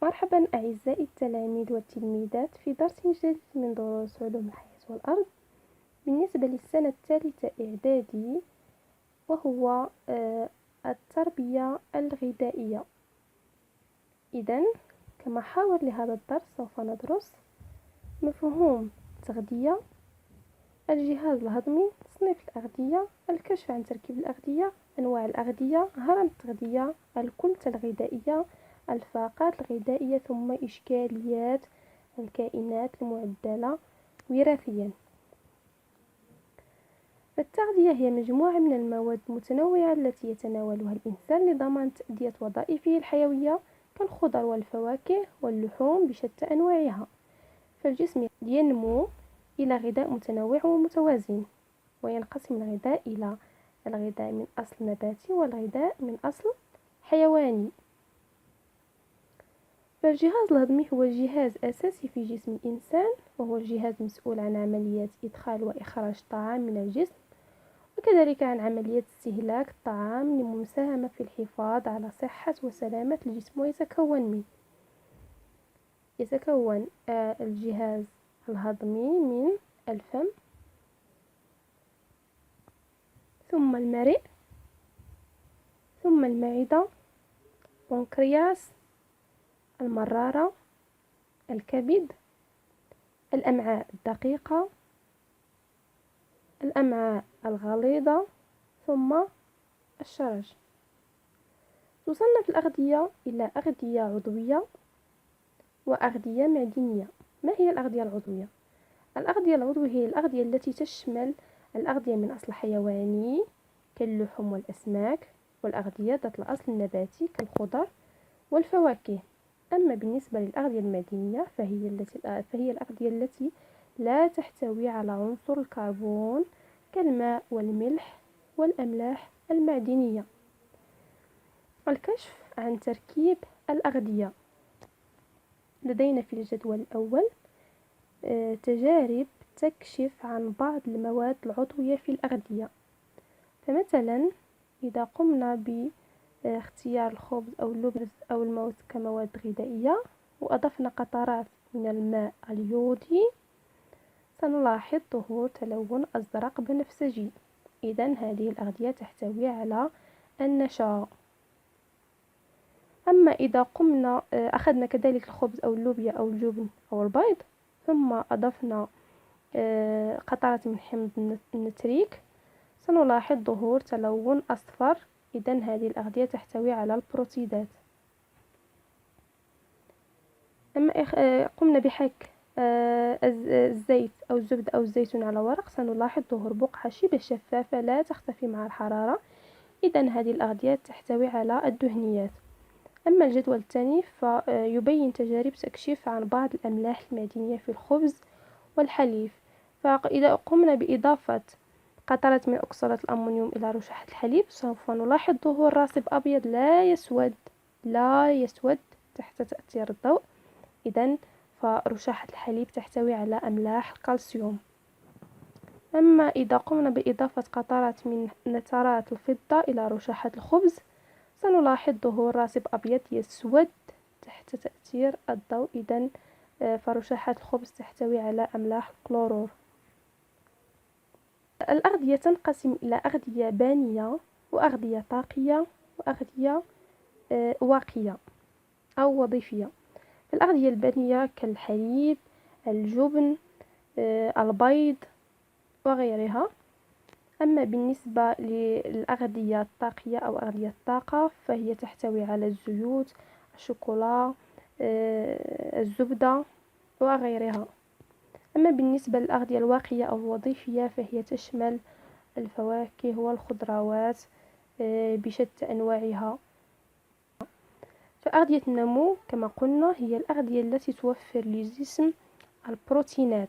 مرحبا أعزائي التلاميذ والتلميذات في درس جديد من دروس علوم الحياة والأرض بالنسبة للسنة الثالثة إعدادي، وهو التربية الغذائية. إذن كمحاور لهذا الدرس سوف ندرس مفهوم التغذية، الجهاز الهضمي، تصنيف الأغذية، الكشف عن تركيب الأغذية، أنواع الأغذية، هرم التغذية، الكتلة الغذائية، الفاقات الغذائية، ثم إشكاليات الكائنات المعدلة وراثيا. فالتغذية هي مجموعة من المواد المتنوعة التي يتناولها الإنسان لضمان تأدية وظائفه الحيوية كالخضر والفواكه واللحوم بشتى أنواعها. فالجسم ينمو إلى غذاء متنوع ومتوازن، وينقسم الغذاء إلى الغذاء من أصل نباتي والغذاء من أصل حيواني. فالجهاز الهضمي هو جهاز أساسي في جسم الإنسان، وهو الجهاز المسؤول عن عمليات إدخال وإخراج الطعام من الجسم، وكذلك عن عملية استهلاك الطعام للمساهمة في الحفاظ على صحة وسلامة الجسم. يتكون الجهاز الهضمي من الفم، ثم المريء، ثم المعدة، البنكرياس، المرارة، الكبد، الأمعاء الدقيقة، الأمعاء الغليظة، ثم الشرج. تصنف الأغذية إلى أغذية عضوية وأغذية معدنية. ما هي الأغذية العضوية؟ الأغذية العضوية هي الأغذية التي تشمل الأغذية من أصل حيواني كاللحوم والأسماك، والأغذية ذات الأصل النباتي كالخضر والفواكه. أما بالنسبة للأغذية المعدنية فهي الأغذية التي لا تحتوي على عنصر الكربون كالماء والملح والأملاح المعدنية. الكشف عن تركيب الأغذية. لدينا في الجدول الأول تجارب تكشف عن بعض المواد العضوية في الأغذية. فمثلا إذا قمنا باختيار الخبز أو اللبن أو الموز كمواد غذائية وأضفنا قطرات من الماء اليودي، سنلاحظ ظهور تلون أزرق بنفسجي. إذن هذه الأغذية تحتوي على النشا. أما إذا قمنا أخذنا كذلك الخبز أو اللوبيا أو الجبن أو البيض، ثم أضفنا قطرات من حمض النتريك، سنلاحظ ظهور تلون أصفر. إذن هذه الأغذية تحتوي على البروتيدات. أما قمنا بحك الزيت أو الزبدة أو الزيتون على ورق، سنلاحظ ظهور بقعة شبه شفافة لا تختفي مع الحرارة. إذن هذه الأغذية تحتوي على الدهنيات. أما الجدول الثاني فيبين تجارب تكشف عن بعض الأملاح المعدنية في الخبز والحليب. فإذا قمنا بإضافة قطرات من أكسرات الأمونيوم إلى رشاحة الحليب، سوف نلاحظ ظهور راسب أبيض لا يسود تحت تأثير الضوء. إذن فرشاحة الحليب تحتوي على أملاح الكالسيوم. أما إذا قمنا بإضافة قطرات من نترات الفضة إلى رشاحة الخبز، سنلاحظ ظهور راسب أبيض يسود تحت تأثير الضوء. إذن فرشاحة الخبز تحتوي على أملاح الكلورور. الأغذية تنقسم إلى أغذية بانية وأغذية طاقية وأغذية واقية أو وظيفية. الأغذية البانية كالحليب، الجبن، البيض وغيرها. أما بالنسبة للأغذية الطاقية أو أغذية الطاقة فهي تحتوي على الزيوت، الشوكولا، الزبدة وغيرها. أما بالنسبة للأغذية الواقية أو الوظيفية فهي تشمل الفواكه والخضروات بشتى أنواعها. فأغذية النمو كما قلنا هي الأغذية التي توفر للجسم البروتينات،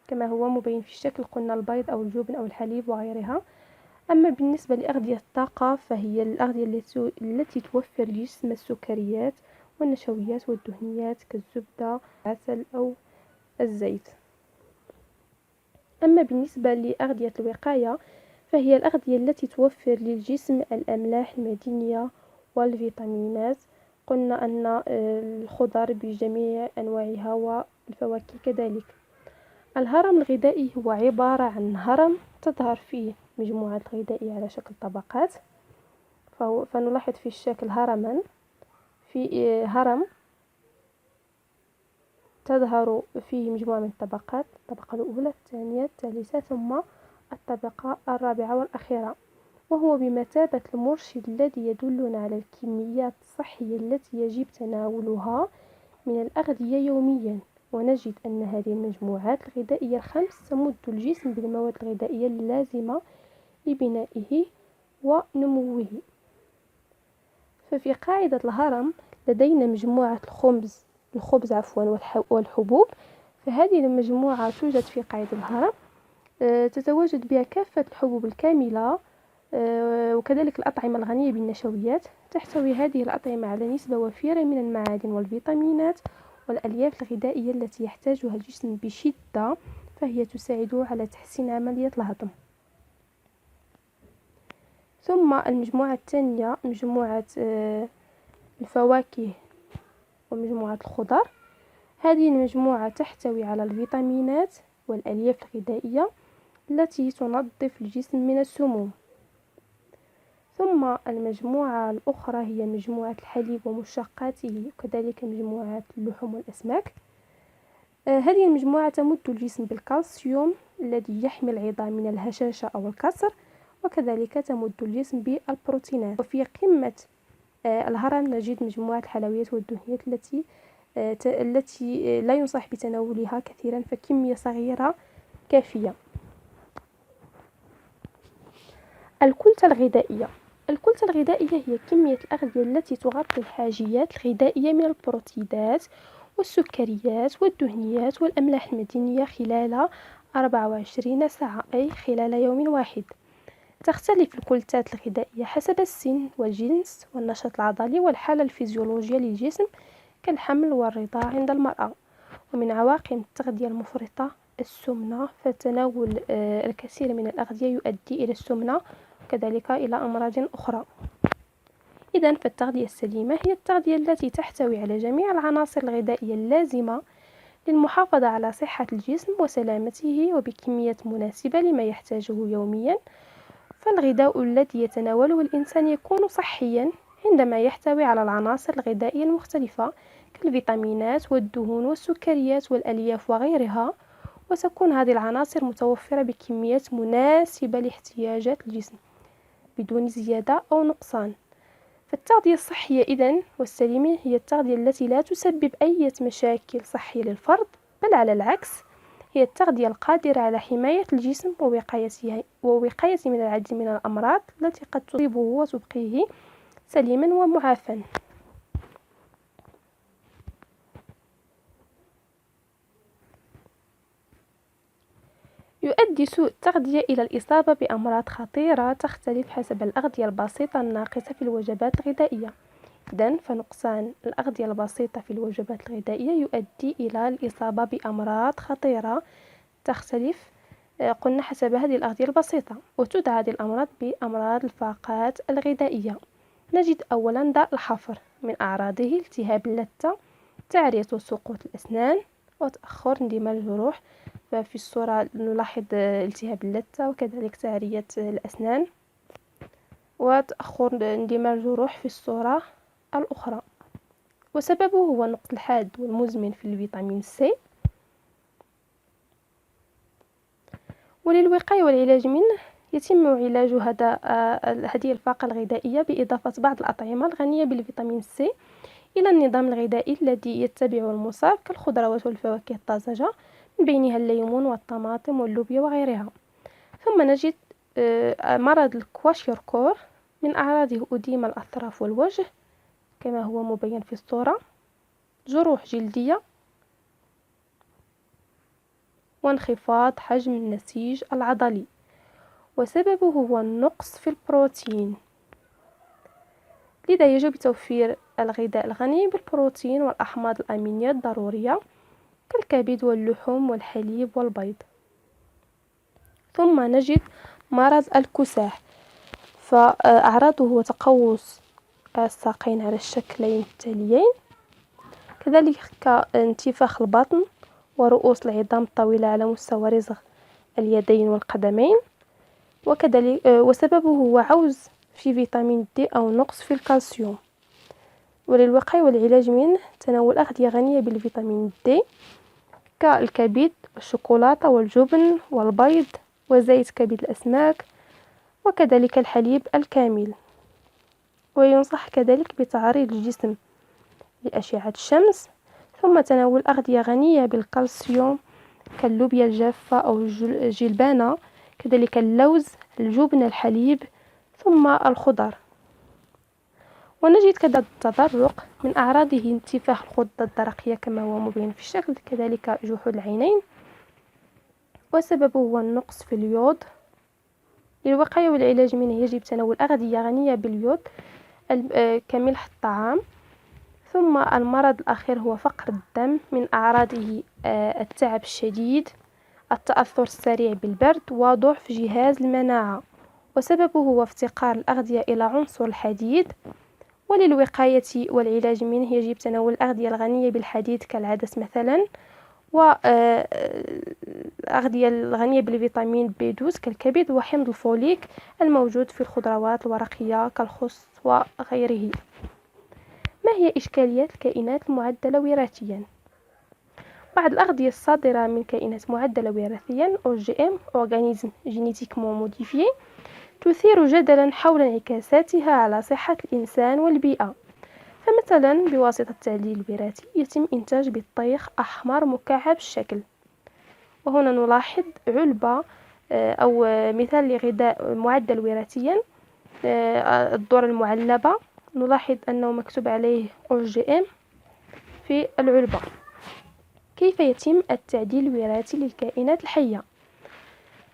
كما هو مبين في الشكل. قلنا البيض أو الجبن أو الحليب وغيرها. أما بالنسبة لأغذية الطاقة فهي الأغذية التي توفر للجسم السكريات والنشويات والدهنيات كالزبدة، العسل أو الزيت. أما بالنسبة لأغذية الوقاية فهي الأغذية التي توفر للجسم الأملاح المعدنية والفيتامينات. قلنا أن الخضر بجميع أنواعها والفواكه كذلك. الهرم الغذائي هو عبارة عن هرم تظهر فيه مجموعة الغذائية على شكل طبقات، فنلاحظ في الشكل هرما، في هرم تظهر فيه مجموعة من الطبقات، الطبقة الأولى، الثانية، الثالثة، ثم الطبقة الرابعة والأخيرة، وهو بمثابة المرشد الذي يدلنا على الكميات الصحية التي يجب تناولها من الأغذية يوميا. ونجد أن هذه المجموعات الغذائية الخمس تمد الجسم بالمواد الغذائية اللازمة لبنائه ونموه. ففي قاعدة الهرم لدينا مجموعة الخبز والحبوب. فهذه المجموعة توجد في قاعدة الهرم، تتواجد بها كافة الحبوب الكاملة وكذلك الأطعمة الغنية بالنشويات. تحتوي هذه الأطعمة على نسبة وفيرة من المعادن والفيتامينات والألياف الغذائية التي يحتاجها الجسم بشدة، فهي تساعده على تحسين عملية الهضم. ثم المجموعة الثانية مجموعة الفواكه ومجموعة الخضر. هذه المجموعة تحتوي على الفيتامينات والألياف الغذائية التي تنظف الجسم من السموم. ثم المجموعة الأخرى هي مجموعة الحليب ومشتقاته، وكذلك مجموعة اللحوم والأسماك. هذه المجموعة تمد الجسم بالكالسيوم الذي يحمي العظام من الهشاشة أو الكسر، وكذلك تمد الجسم بالبروتينات. وفي قمة الهرم نجد مجموعة الحلويات والدهنيات التي لا ينصح بتناولها كثيرا، فكمية صغيرة كافية. الكتلة الغذائية. الكتلة الغذائية هي كمية الأغذية التي تغطي الحاجيات الغذائية من البروتينات والسكريات والدهنيات والأملاح المعدنية خلال 24 ساعة، أي خلال يوم واحد. تختلف الكتلات الغذائية حسب السن والجنس والنشاط العضلي والحالة الفيزيولوجية للجسم، كالحمل والرضاع عند المرأة. ومن عواقب التغذية المفرطة السمنة، فتناول الكثير من الأغذية يؤدي إلى السمنة وكذلك إلى أمراض أخرى. إذن فالتغذية السليمة هي التغذية التي تحتوي على جميع العناصر الغذائية اللازمة للمحافظة على صحة الجسم وسلامته وبكمية مناسبة لما يحتاجه يوميا. فالغذاء الذي يتناوله الإنسان يكون صحيا عندما يحتوي على العناصر الغذائية المختلفة كالفيتامينات والدهون والسكريات والألياف وغيرها، وتكون هذه العناصر متوفرة بكميات مناسبة لاحتياجات الجسم بدون زيادة أو نقصان. فالتغذية الصحية إذن والسليمة هي التغذية التي لا تسبب أي مشاكل صحية للفرد، بل على العكس هي التغذية القادرة على حماية الجسم ووقاية من العديد من الأمراض التي قد تصيبه وتبقيه سليما ومعافى. يؤدي سوء التغذية إلى الإصابة بأمراض خطيرة تختلف حسب الأغذية البسيطة الناقصة في الوجبات الغذائية. إذن فنقصان الأغذية البسيطة في الوجبات الغذائية يؤدي إلى الإصابة بأمراض خطيرة تختلف قلنا حسب هذه الأغذية البسيطة، وتدعى هذه الأمراض بأمراض الفاقات الغذائية. نجد أولا داء الحفر، من أعراضه التهاب اللثة، تعرية وسقوط الأسنان، وتأخر اندماج الجروح. ففي الصورة نلاحظ التهاب اللثة وكذلك تعرية الأسنان وتأخر اندماج الجروح في الصورة الأخرى. وسببه هو النقص الحاد والمزمن في الفيتامين سي. وللوقاية والعلاج منه يتم علاج هذه الفاقة الغذائية بإضافة بعض الأطعمة الغنية بالفيتامين سي إلى النظام الغذائي الذي يتبعه المصاب كالخضروات والفواكه الطازجة، من بينها الليمون والطماطم واللوبيا وغيرها. ثم نجد مرض الكواشيوركور، من أعراضه أديم الأطراف والوجه كما هو مبين في الصورة، جروح جلدية، وانخفاض حجم النسيج العضلي. وسببه هو النقص في البروتين، لذا يجب توفير الغذاء الغني بالبروتين والأحماض الأمينية الضرورية كالكبد واللحوم والحليب والبيض. ثم نجد مرض الكساح، فأعراضه هو تقوس الساقين على الشكلين التاليين. كذلك انتفاخ البطن ورؤوس العظام الطويلة على مستوى رزق اليدين والقدمين. وكذلك وسببه هو عوز في فيتامين د أو نقص في الكالسيوم. وللوقاية والعلاج منه تناول أغذية غنية بالفيتامين د كالكبد والشوكولاتة والجبن والبيض وزيت كبد الأسماك وكذلك الحليب الكامل. وينصح كذلك بتعريض الجسم لأشعة الشمس، ثم تناول أغذية غنية بالكالسيوم كاللوبيا الجافة أو الجلبانة، كذلك اللوز، الجبن، الحليب، ثم الخضر. ونجد كذلك التضرق من أعراضه انتفاخ الغدة الدرقية كما هو مبين في الشكل، كذلك جحود العينين، وسببه هو النقص في اليود. للوقاية والعلاج منه يجب تناول أغذية غنية باليود كملح الطعام. ثم المرض الأخير هو فقر الدم، من أعراضه التعب الشديد، التأثر السريع بالبرد، وضعف جهاز المناعة، وسببه هو افتقار الأغذية إلى عنصر الحديد. وللوقاية والعلاج منه يجب تناول الأغذية الغنية بالحديد كالعدس مثلا، والأغذية الغنية بالفيتامين B12 كالكبد وحمض الفوليك الموجود في الخضروات الورقية كالخس وغيره. ما هي إشكاليات الكائنات المعدلة وراثيا؟ بعض الأغذية الصادرة من كائنات معدلة وراثيا OGM Organisme Génétiquement Modifié تثير جدلا حول انعكاساتها على صحة الإنسان والبيئة. فمثلا بواسطة التعديل الوراثي يتم إنتاج بطيخ أحمر مكعب الشكل. وهنا نلاحظ علبة أو مثال لغذاء معدل وراثيا، الذرة المعلبة، نلاحظ أنه مكتوب عليه OGM في العلبة. كيف يتم التعديل الوراثي للكائنات الحية؟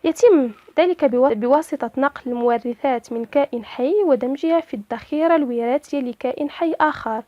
يتم ذلك بواسطة نقل المورثات من كائن حي ودمجها في الذخيرة الوراثية لكائن حي آخر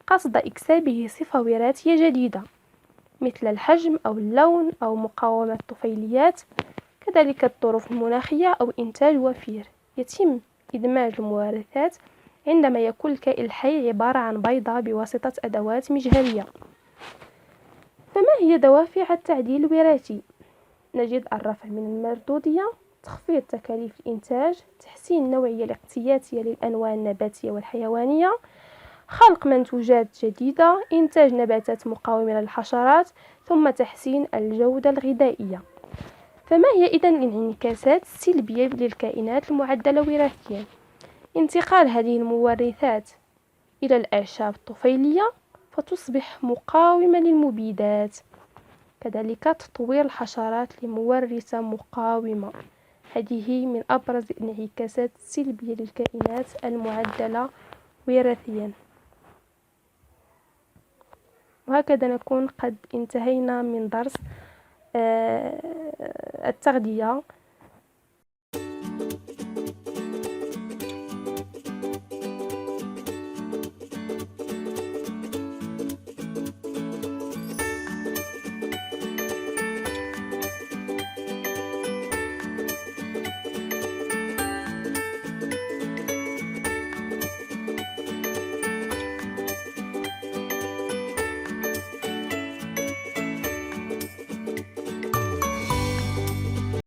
قصد إكسابه صفة وراثية جديدة مثل الحجم أو اللون أو مقاومة الطفيليات، كذلك الظروف المناخية أو إنتاج وفير. يتم إدماج المورثات عندما يكون الكائن الحي عبارة عن بيضة بواسطة أدوات مجهرية. فما هي دوافع التعديل الوراثي؟ نجد الرفع من المردودية، تخفيض تكاليف الإنتاج، تحسين النوعية الاقتياتية للأنواع النباتية والحيوانية، خلق منتوجات جديدة، إنتاج نباتات مقاومة للحشرات، ثم تحسين الجودة الغذائية. فما هي إذن الانعكاسات السلبية للكائنات المعدلة وراثيا؟ انتقال هذه المورثات إلى الأعشاب الطفيلية فتصبح مقاومة للمبيدات، كذلك تطوير الحشرات لمورثة مقاومة. هذه من أبرز الانعكاسات السلبية للكائنات المعدلة وراثيا. وهكذا نكون قد انتهينا من درس التغذية.